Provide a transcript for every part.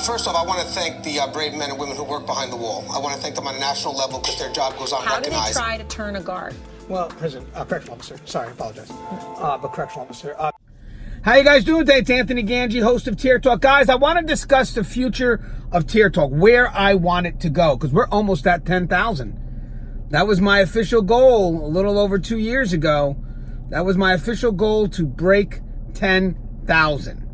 First off, I want to thank the brave men and women who work behind the wall. I want to thank them on a national level because their job goes unrecognized. How do they try to turn a guard? Well, correctional officer. Sorry, I apologize. But correctional officer. How you guys doing today? It's Anthony Gangi, host of Tier Talk. Guys, I want to discuss the future of Tier Talk, where I want it to go, because we're almost at 10,000. That was my official goal a little over 2 years ago. That was my official goal, to break 10,000.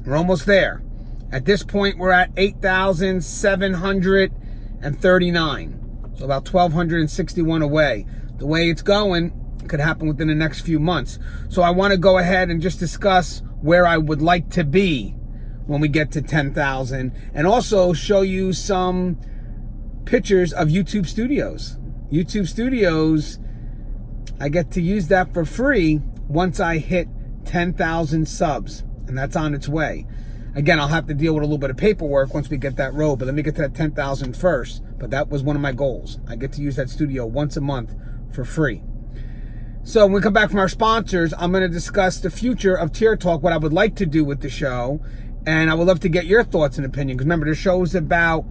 We're almost there. At this point, we're at 8,739. So about 1,261 away. The way it's going, it could happen within the next few months. So I want to go ahead and just discuss where I would like to be when we get to 10,000, and also show you some pictures of YouTube Studios. YouTube Studios, I get to use that for free once I hit 10,000 subs, and that's on its way. Again, I'll have to deal with a little bit of paperwork once we get that road, but let me get to that 10,000 first. But that was one of my goals. I get to use that studio once a month for free. So when we come back from our sponsors, I'm going to discuss the future of Tier Talk, what I would like to do with the show, and I would love to get your thoughts and opinion, because remember, the show is about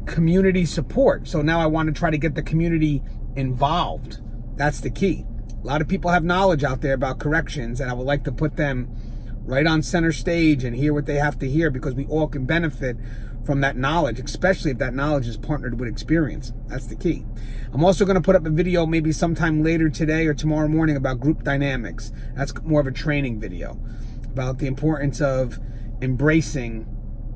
community support. So now I want to try to get the community involved. That's the key. A lot of people have knowledge out there about corrections, and I would like to put them right on center stage and hear what they have to hear, because we all can benefit from that knowledge, especially if that knowledge is partnered with experience. That's the key. I'm also going to put up a video maybe sometime later today or tomorrow morning about group dynamics. That's more of a training video about the importance of embracing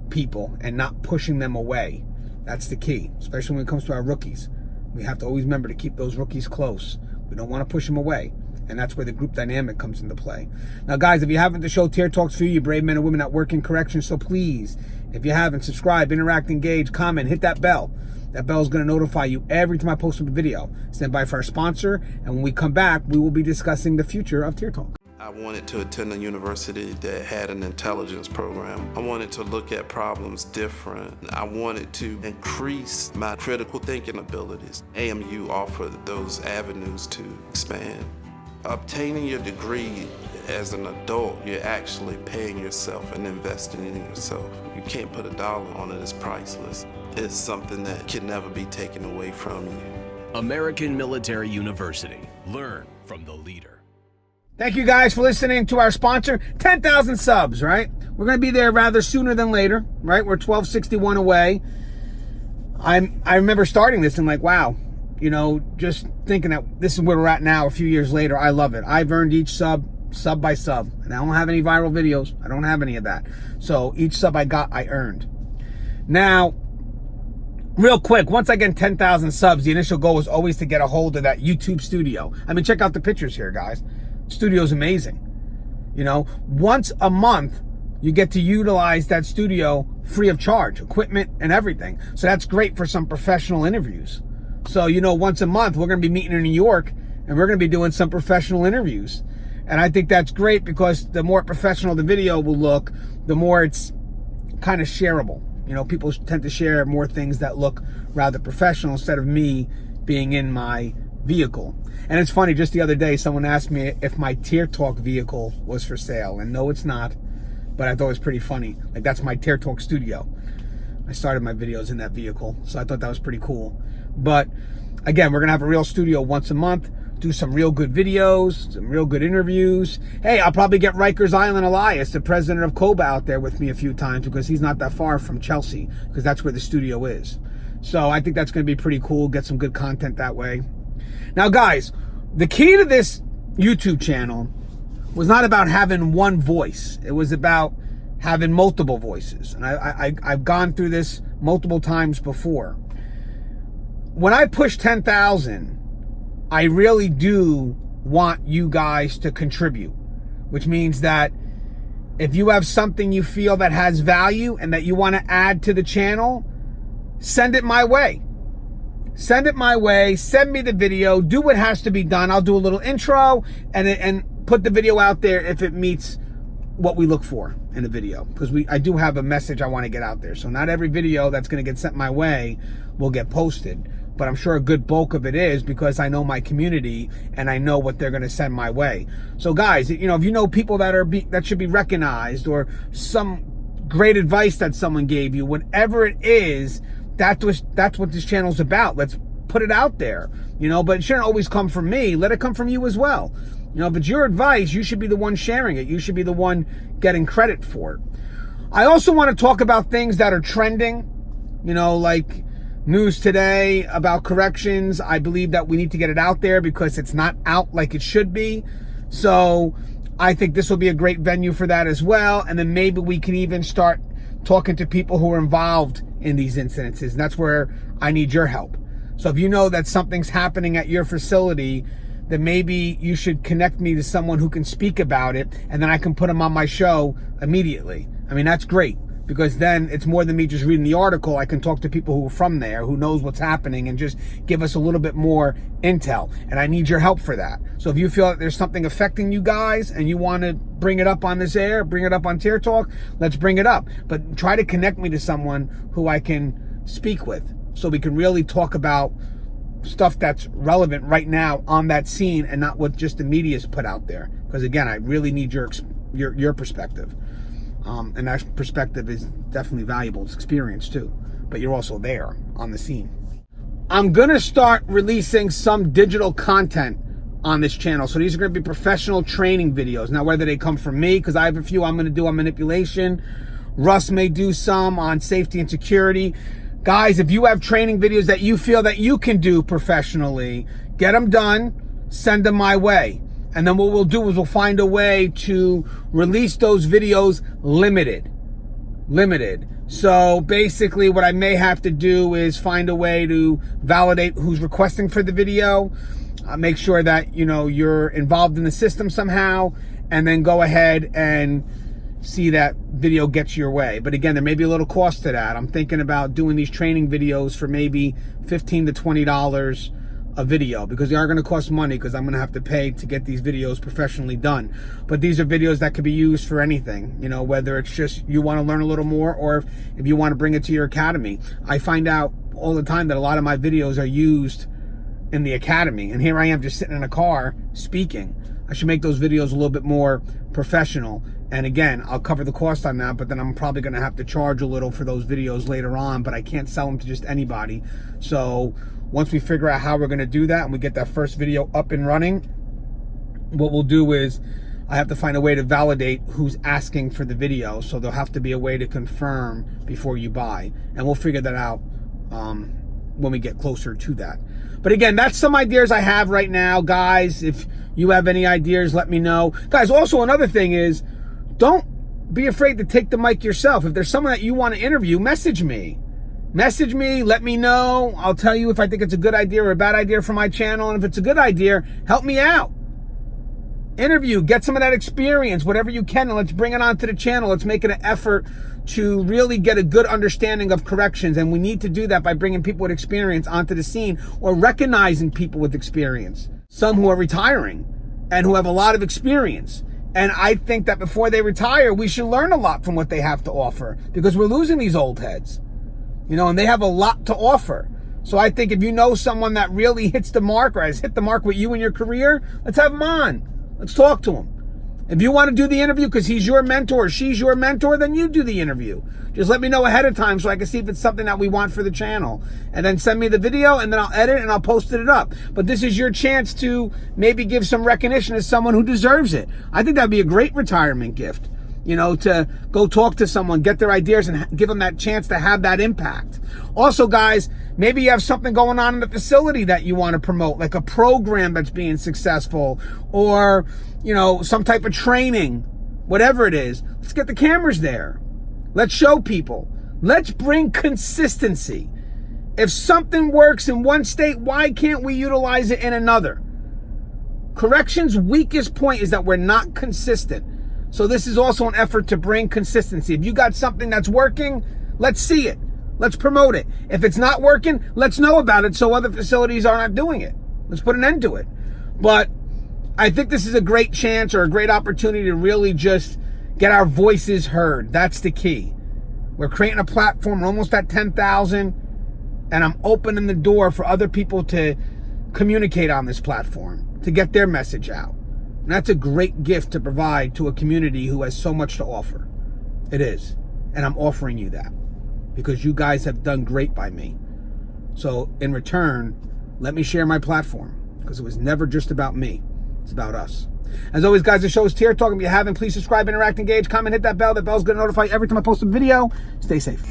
people and not pushing them away. That's the key, especially when it comes to our rookies. We have to always remember to keep those rookies close. We don't want to push them away. And that's where the group dynamic comes into play. Now, guys, if you haven't, the show Tier Talks for you brave men and women that work in corrections. So please, if you haven't, subscribe, interact, engage, comment, hit that bell. That bell is going to notify you every time I post a video. Stand by for our sponsor, and when we come back, we will be discussing the future of Tier Talk. I wanted to attend a university that had an intelligence program. I wanted to look at problems different. I wanted to increase my critical thinking abilities. AMU offered those avenues to expand. Obtaining your degree as an adult, you're actually paying yourself and investing in yourself. You can't put a dollar on it. It's priceless. It's something that can never be taken away from you. American Military University. Learn from the leader. Thank you guys for listening to our sponsor. 10,000 subs, right? We're going to be there rather sooner than later, right? We're 1,261 away. I remember starting this and like, wow, you know, just thinking that this is where we're at now a few years later. I love it. I've earned each sub by sub, and I don't have any viral videos. I don't have any of that. So each sub I got, I earned. Now, real quick, once I get 10,000 subs, the initial goal is always to get a hold of that YouTube studio. I mean, check out the pictures here, guys. Studio's amazing. You know, once a month, you get to utilize that studio free of charge, equipment and everything. So that's great for some professional interviews. So, you know, once a month, we're going to be meeting in New York, and we're going to be doing some professional interviews. And I think that's great, because the more professional the video will look, the more it's kind of shareable. You know, people tend to share more things that look rather professional instead of me being in my vehicle. And it's funny, just the other day, someone asked me if my Tier Talk vehicle was for sale. And no, it's not. But I thought it was pretty funny. Like, that's my Tier Talk studio. I started my videos in that vehicle, so I thought that was pretty cool. But again, we're going to have a real studio once a month, do some real good videos, some real good interviews. Hey, I'll probably get Rikers Island Elias, the president of COBA, out there with me a few times, because he's not that far from Chelsea, because that's where the studio is. So I think that's going to be pretty cool, get some good content that way. Now, guys, the key to this YouTube channel was not about having one voice. It was about having multiple voices. And I've gone through this multiple times before. When I push 10,000, I really do want you guys to contribute, which means that if you have something you feel that has value and that you want to add to the channel, send it my way. Send it my way. Send me the video. Do what has to be done. I'll do a little intro and put the video out there if it meets what we look for in the video, because I do have a message I want to get out there. So not every video that's going to get sent my way will get posted, but I'm sure a good bulk of it is, because I know my community and I know what they're going to send my way. So guys, you know, if you know people that should be recognized, or some great advice that someone gave you, whatever it is, that's what this channel's about. Let's put it out there, but it shouldn't always come from me. Let it come from you as well. If it's your advice, you should be the one sharing it. You should be the one getting credit for it. I also want to talk about things that are trending, like news today about corrections. I believe that we need to get it out there because it's not out like it should be. So I think this will be a great venue for that as well. And then maybe we can even start talking to people who are involved in these incidences. And that's where I need your help. So if you know that something's happening at your facility, then maybe you should connect me to someone who can speak about it, and then I can put them on my show immediately. I mean, that's great, because then it's more than me just reading the article. I can talk to people who are from there, who knows what's happening, and just give us a little bit more intel. And I need your help for that. So if you feel that there's something affecting you guys and you want to bring it up on this air, bring it up on Tier Talk, let's bring it up. But try to connect me to someone who I can speak with, so we can really talk about stuff that's relevant right now on that scene, and not what just the media's put out there. Because again, I really need your perspective, and that perspective is definitely valuable. It's experience too, but you're also there on the scene. I'm gonna start releasing some digital content on this channel. So these are gonna be professional training videos. Now, whether they come from me, because I have a few I'm gonna do on manipulation. Russ may do some on safety and security. Guys, if you have training videos that you feel that you can do professionally, get them done, send them my way. And then what we'll do is we'll find a way to release those videos limited. So basically what I may have to do is find a way to validate who's requesting for the video, make sure that, you're involved in the system somehow, and then go ahead and see that video gets your way. But again, there may be a little cost to that. I'm thinking about doing these training videos for maybe $15 to $20 a video, because they are going to cost money, because I'm going to have to pay to get these videos professionally done. But these are videos that could be used for anything, whether it's just you want to learn a little more, or if you want to bring it to your academy. I find out all the time that a lot of my videos are used in the academy, and here I am just sitting in a car speaking. I should make those videos a little bit more professional. And again, I'll cover the cost on that, but then I'm probably going to have to charge a little for those videos later on, but I can't sell them to just anybody. So once we figure out how we're going to do that and we get that first video up and running, what we'll do is I have to find a way to validate who's asking for the video. So there'll have to be a way to confirm before you buy. And we'll figure that out when we get closer to that. But again, that's some ideas I have right now. Guys, if you have any ideas, let me know. Guys, also another thing is, don't be afraid to take the mic yourself. If there's someone that you want to interview, message me. Message me, let me know. I'll tell you if I think it's a good idea or a bad idea for my channel. And if it's a good idea, help me out. Interview, get some of that experience, whatever you can, and let's bring it onto the channel. Let's make it an effort to really get a good understanding of corrections. And we need to do that by bringing people with experience onto the scene, or recognizing people with experience. Some who are retiring and who have a lot of experience. And I think that before they retire, we should learn a lot from what they have to offer, because we're losing these old heads, and they have a lot to offer. So I think if you know someone that really hits the mark, or has hit the mark with you in your career, let's have them on. Let's talk to him. If you want to do the interview because he's your mentor or she's your mentor, then you do the interview. Just let me know ahead of time so I can see if it's something that we want for the channel. And then send me the video, and then I'll edit and I'll post it up. But this is your chance to maybe give some recognition to someone who deserves it. I think that'd be a great retirement gift, to go talk to someone, get their ideas, and give them that chance to have that impact. Also, guys, maybe you have something going on in the facility that you want to promote, like a program that's being successful, or, some type of training, whatever it is. Let's get the cameras there. Let's show people. Let's bring consistency. If something works in one state, why can't we utilize it in another? Corrections' weakest point is that we're not consistent. So this is also an effort to bring consistency. If you got something that's working, let's see it. Let's promote it. If it's not working, let's know about it so other facilities are not doing it. Let's put an end to it. But I think this is a great chance, or a great opportunity, to really just get our voices heard. That's the key. We're creating a platform. We're almost at 10,000, and I'm opening the door for other people to communicate on this platform, to get their message out. And that's a great gift to provide to a community who has so much to offer. It is. And I'm offering you that because you guys have done great by me. So in return, let me share my platform because it was never just about me. It's about us. As always, guys, the show is Tier Talk. If you haven't, please subscribe, interact, engage, comment, hit that bell. That bell's going to notify you every time I post a video. Stay safe.